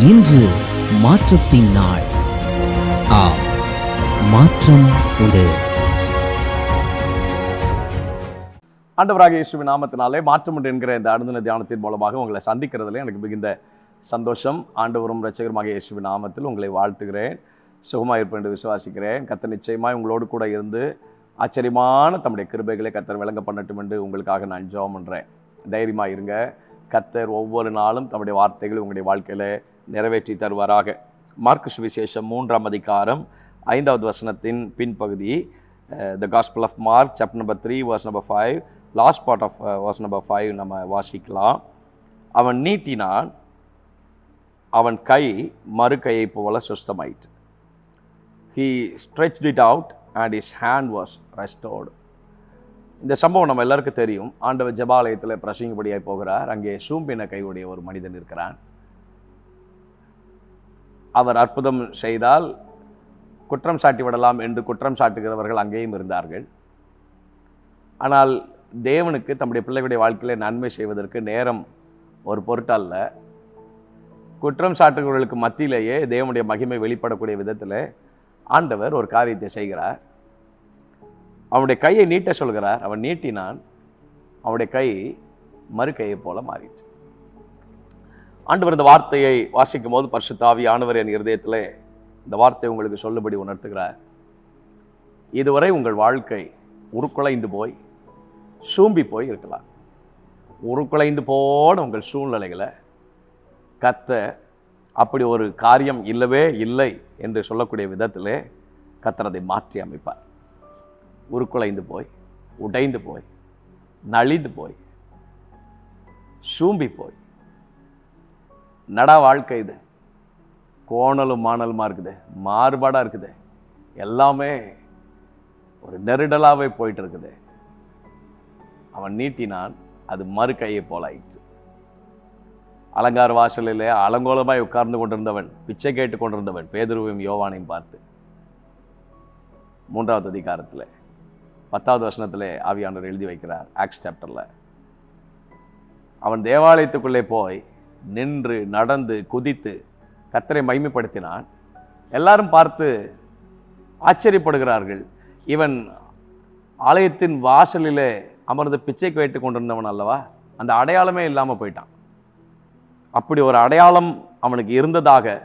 இன்று மாற்றத்தின் நாள். ஆம், மாற்றம் உண்டு. ஆண்டவராகிய இயேசுவின் நாமத்தினாலே மாற்றம் உண்டு என்கிற இந்த அனுதின தியானத்தின் மூலமாக உங்களை சந்திக்கிறதுல எனக்கு மிகுந்த சந்தோஷம். ஆண்டவரும் இரட்சகருமாகிய இயேசுவின் நாமத்தில் உங்களை வாழ்த்துகிறேன். சுகமாக இருப்பேன் என்று விசுவாசிக்கிறேன். கர்த்தர் நிச்சயமாய் உங்களோடு கூட இருந்து ஆச்சரியமான தம்முடைய கிருபைகளை கர்த்தர் விளங்க பண்ணட்டும் என்று உங்களுக்காக நான் ஜெபம் பண்ணுறேன். தைரியமாக இருங்க. கர்த்தர் ஒவ்வொரு நாளும் தம்முடைய வார்த்தைகளை உங்களுடைய வாழ்க்கையில் நிறைவேற்றி தருவாராக. மார்க்கு சுவிசேஷம் 3ஆம் அதிகாரம் 5வது வசனத்தின் பின்பகுதி, the gospel of Mark chapter number 3 verse number 5, last part of verse number 5 நம்ம வாசிக்கலாம். அவன் நீட்டினான், அவன் கை மறு கையை போல சுஸ்தமாயிற்று. He stretched it out and his hand was restored. இந்த சம்பவம் நம்ம எல்லாருக்கும் தெரியும். ஆண்டவர் ஜெபாலயத்தில் பிரசங்கிபடியாய் போகிறார். அங்கே சூம்பின கையுடைய ஒரு மனிதன் இருக்கிறான். அவர் அற்புதம் செய்தால் குற்றம் சாட்டி விடலாம் என்று குற்றம் சாட்டுகிறவர்கள் அங்கேயும் இருந்தார்கள். ஆனால் தேவனுக்கு தம்முடைய பிள்ளைகளுடைய வாழ்க்கையிலே நன்மை செய்வதற்கு நேரம் ஒரு பொருட்டல்ல. குற்றம் சாட்டுகிறவர்களுக்கு மத்தியிலேயே தேவனுடைய மகிமை வெளிப்படக்கூடிய விதத்தில் ஆண்டவர் ஒரு காரியத்தை செய்கிறார். அவனுடைய கையை நீட்ட சொல்கிறார். அவன் நீட்டினான், அவனுடைய கை மறு கையை போல மாறிற்று. ஆண்டவர் இந்த வார்த்தையை வாசிக்கும் போது பரிசுத்த ஆவியானவர் என் இருதயத்தில் இந்த வார்த்தையை உங்களுக்கு சொல்லும்படி உணர்த்துகிறார். இதுவரை உங்கள் வாழ்க்கை உருக்குலைந்து போய் சூம்பி போய் இருக்கலாம். உருக்குலைந்து போன உங்கள் சூழ்நிலைகளை கர்த்தர் அப்படி ஒரு காரியம் இல்லவே இல்லை என்று சொல்லக்கூடிய விதத்திலே கர்த்தர் அதை மாற்றி அமைப்பார். உருக்குலைந்து போய், உடைந்து போய், நலிந்து போய், சூம்பி போய், நடா வாழ்க்கை இது கோணலும் மாணலுமா இருக்குது, மாறுபாடாக இருக்குது, எல்லாமே ஒரு நெருடலாகவே போயிட்டு இருக்குது. அவன் நீட்டினான், அது மறு கையை போல ஆயிடுச்சு. அலங்கார வாசலிலே அலங்கோலமாய் உட்கார்ந்து கொண்டிருந்தவன், பிச்சை கேட்டு கொண்டிருந்தவன் பேதுருவையும் யோவானையும் பார்த்து 3வது அதிகாரத்தில் 10வது வசனத்தில் ஆவியானவர் எழுதி வைக்கிறார். ஆக்ஸ் சாப்டரில் அவன் தேவாலயத்துக்குள்ளே போய் நின்று நடந்து குதித்து கர்த்தரை மகிமைப்படுத்தினான். எல்லாரும் பார்த்து ஆச்சரியப்படுகிறார்கள். இவன் ஆலயத்தின் வாசலிலே அமர்ந்து பிச்சை கேட்டு கொண்டிருந்தவன் அல்லவா, அந்த அடையாளமே இல்லாமல் போயிட்டான். அப்படி ஒரு அடையாளம் அவனுக்கு இருந்ததாக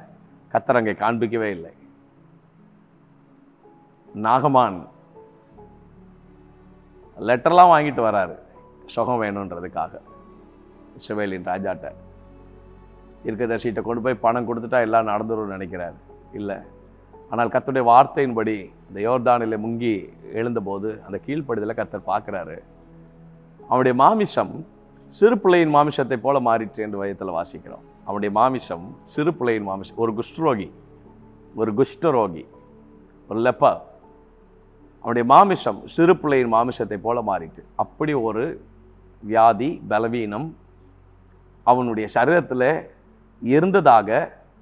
கர்த்தர் அங்கே காண்பிக்கவே இல்லை. நாகமான் லெட்டர்லாம் வாங்கிட்டு வராரு சுகம் வேணுன்றதுக்காக. இஸ்ரவேலின் ராஜாட்ட தீர்க்கதரிசிட்ட கொண்டு போய் பணம் கொடுத்துட்டா எல்லாம் நடந்துரும்னு நினைக்கிறார். இல்லை. ஆனால் கர்த்தருடைய வார்த்தையின்படி இந்த யோர்தானிலே முங்கி எழுந்தபோது அந்த கீழ்ப்படுதலை கர்த்தர் பார்க்குறாரு. அவனுடைய மாமிசம் சிறு பிள்ளையின் மாமிசத்தை போல மாறிற்று என்று வயத்தில் வாசிக்கிறோம். அவனுடைய மாமிசம் சிறு பிள்ளையின் மாமிசம். ஒரு குஷ்டரோகி, ஒரு குஷ்டரோகி, ஒரு லெப்பர். அவனுடைய மாமிசம் சிறு பிள்ளையின் மாமிசத்தை போல மாறிற்று. அப்படி ஒரு வியாதி, பலவீனம் அவனுடைய சரீரத்தில் இருந்ததாக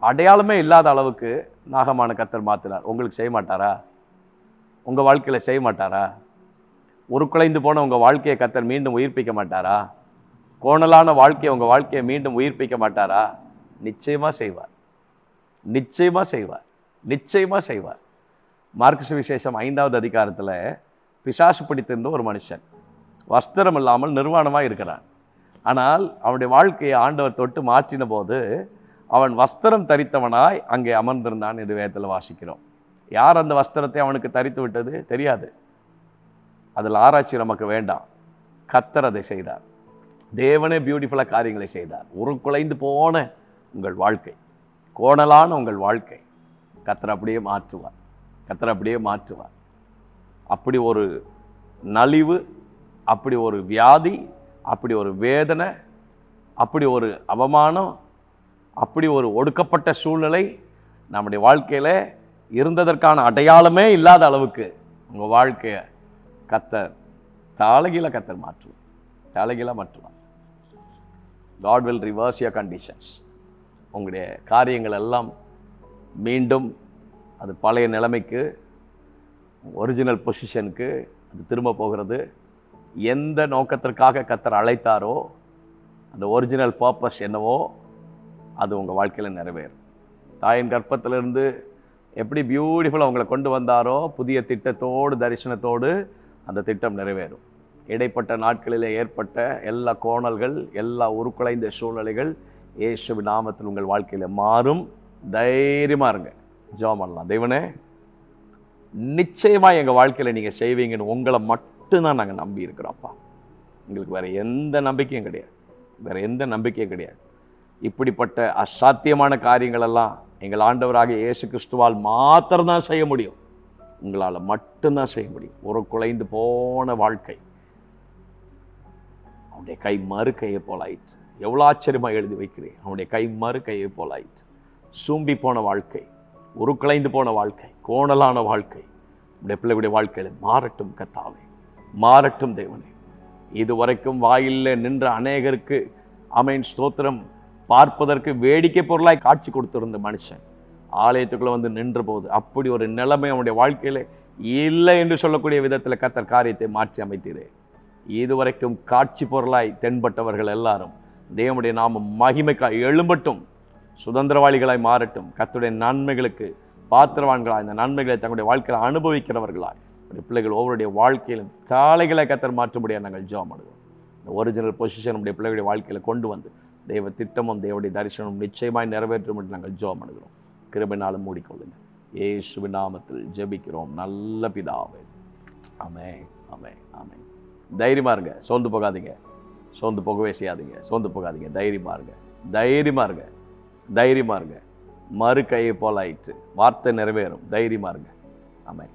அடையாளமே இல்லாத அளவுக்கு நாகமான கர்த்தர் மாற்றினார். உங்களுக்கு செய்ய மாட்டாரா? உங்கள் வாழ்க்கையில் செய்ய மாட்டாரா? உருக்குலைந்து போன உங்கள் வாழ்க்கையை கர்த்தர் மீண்டும் உயிர்ப்பிக்க மாட்டாரா? கோணலான வாழ்க்கையை உங்கள் வாழ்க்கையை மீண்டும் உயிர்ப்பிக்க மாட்டாரா? நிச்சயமாக செய்வார். நிச்சயமாக செய்வார். நிச்சயமாக செய்வார். மார்க்கு சுவிசேஷம் 5வது அதிகாரத்தில் பிசாசு பிடித்திருந்த ஒரு மனுஷன் வஸ்திரம் இல்லாமல் நிர்வாணமாக இருக்கிறான். ஆனால் அவனுடைய வாழ்க்கையை ஆண்டவர் தொட்டு மாற்றின போது அவன் வஸ்திரம் தரித்தவனாய் அங்கே அமர்ந்திருந்தான் என்று வேதத்தில் வாசிக்கிறோம். யார் அந்த வஸ்திரத்தை அவனுக்கு தரித்து விட்டது தெரியாது. அதில் ஆராய்ச்சி நமக்கு வேண்டாம். கர்த்தர் அதை செய்தார். தேவனே பியூட்டிஃபுல்லாக காரியங்களை செய்தார். உருக்குலைந்து போன உங்கள் வாழ்க்கை, கோணலான உங்கள் வாழ்க்கை கர்த்தர் அப்படியே மாற்றுவார். கர்த்தர் அப்படியே மாற்றுவார். அப்படி ஒரு நலிவு, அப்படி ஒரு வியாதி, அப்படி ஒரு வேதனை, அப்படி ஒரு அவமானம், அப்படி ஒரு ஒடுக்கப்பட்ட சூழ்நிலை நம்முடைய வாழ்க்கையில் இருந்ததற்கான அடையாளமே இல்லாத அளவுக்கு உங்கள் வாழ்க்கையை கர்த்தர் தலைகீழ கர்த்தர் மாற்றுவார். தலைகீழ மாற்றுவார். God will reverse your conditions. உங்களுடைய காரியங்கள் எல்லாம் மீண்டும் அது பழைய நிலைமைக்கு, ஒரிஜினல் பொசிஷனுக்கு அது திரும்ப போகிறது. எந்த நோக்கத்திற்காக கர்த்தர் அழைத்தாரோ அந்த ஒரிஜினல் பர்பஸ் என்னவோ அது உங்கள் வாழ்க்கையில் நிறைவேறும். தாயின் கர்ப்பத்திலிருந்து எப்படி பியூட்டிஃபுல்லாக அவங்களை கொண்டு வந்தாரோ புதிய திட்டத்தோடு தரிசனத்தோடு அந்த திட்டம் நிறைவேறும். இடைப்பட்ட நாட்களில் ஏற்பட்ட எல்லா கோணல்கள், எல்லா உருக்குலைந்த சூழ்நிலைகள் இயேசுவின் நாமத்தில் உங்கள் வாழ்க்கையில் மாறும். தைரியமாக இருங்க. ஜெபம் பண்ணலாம். தேவனே, நிச்சயமாக எங்கள் வாழ்க்கையில் நீங்கள் செய்வீங்கன்னு உங்களை மட்டும்தான் நாங்கள் நம்பி இருக்கிறோம்ப்பா. எங்களுக்கு வேறு எந்த நம்பிக்கையும் கிடையாது, வேறு எந்த நம்பிக்கையும் கிடையாது. இப்படிப்பட்ட அசாத்தியமான காரியங்களெல்லாம் எங்கள் ஆண்டவராக இயேசு கிறிஸ்துவால் மாத்திரம்தான் செய்ய முடியும். உங்களால் மட்டும்தான் செய்ய முடியும். ஒரு குலைந்து போன வாழ்க்கை அவனுடைய கை மறு கையை போல் ஆயிற்று. எவ்வளோ ஆச்சரியமாக எழுதி வைக்கிறேன். அவனுடைய கை மறு கையை போல் ஆயிற்று. சூம்பி போன வாழ்க்கை, ஒரு குலைந்து போன வாழ்க்கை, கோணலான வாழ்க்கை உடைய பிள்ளைகளுடைய வாழ்க்கையில் மாறட்டும். கர்த்தாவே, மாறட்டும். தேவனே, இதுவரைக்கும் வாயிலே நின்ற அநேகருக்கு ஆமென் ஸ்தோத்திரம், பார்ப்பதற்கு வேடிக்கை பொருளாய் காட்சி கொடுத்திருந்த மனுஷன் ஆலயத்துக்குள்ள வந்து நின்ற போது அப்படி ஒரு நிலைமை அவனுடைய வாழ்க்கையில இல்லை என்று சொல்லக்கூடிய விதத்தில் கர்த்தர் காரியத்தை மாற்றி அமைத்தீரே. இதுவரைக்கும் காட்சி பொருளாய் தென்பட்டவர்கள் எல்லாரும் தேவனுடைய நாமம் மகிமைக்காய் எழும்பட்டும், சுதந்திரவாளிகளாய் மாறட்டும். கர்த்தருடைய நன்மைகளுக்கு பாத்திரவான்களாய் இந்த நன்மைகளை தங்களுடைய வாழ்க்கையில் அனுபவிக்கிறவர்களாய் பிள்ளைகள் ஒவ்வொருடைய வாழ்க்கையிலும் காலைகளை கர்த்தர் மாற்றும்படியாக நாங்கள் ஜெபம் பண்ணுவோம். இந்த ஒரிஜினல் பொசிஷன் நம்முடைய பிள்ளைகளுடைய வாழ்க்கையில் கொண்டு வந்து தெய்வ திட்டமும் தேவனுடைய தரிசனமும் நிச்சயமாய் நிறைவேற்றும் என்று நாங்கள் ஜெபம் பண்ணுகிறோம். கிருபையினாலும் மூடிக்கொள்ளுங்கள். இயேசுவின் நாமத்தில் ஜெபிக்கிறோம் நல்ல பிதாவே. ஆமென், ஆமென், ஆமென். தைரியமாக இருங்க. சோர்ந்து போகாதீங்க. சோர்ந்து போகவே செய்யாதீங்க. சோர்ந்து போகாதீங்க. தைரியமாக இருங்க. தைரியமாக இருங்க. தைரியமாக இருங்க. மறு கையை போல் ஆயிற்று. வார்த்தை நிறைவேறும். தைரியமாக இருங்க. ஆமென்.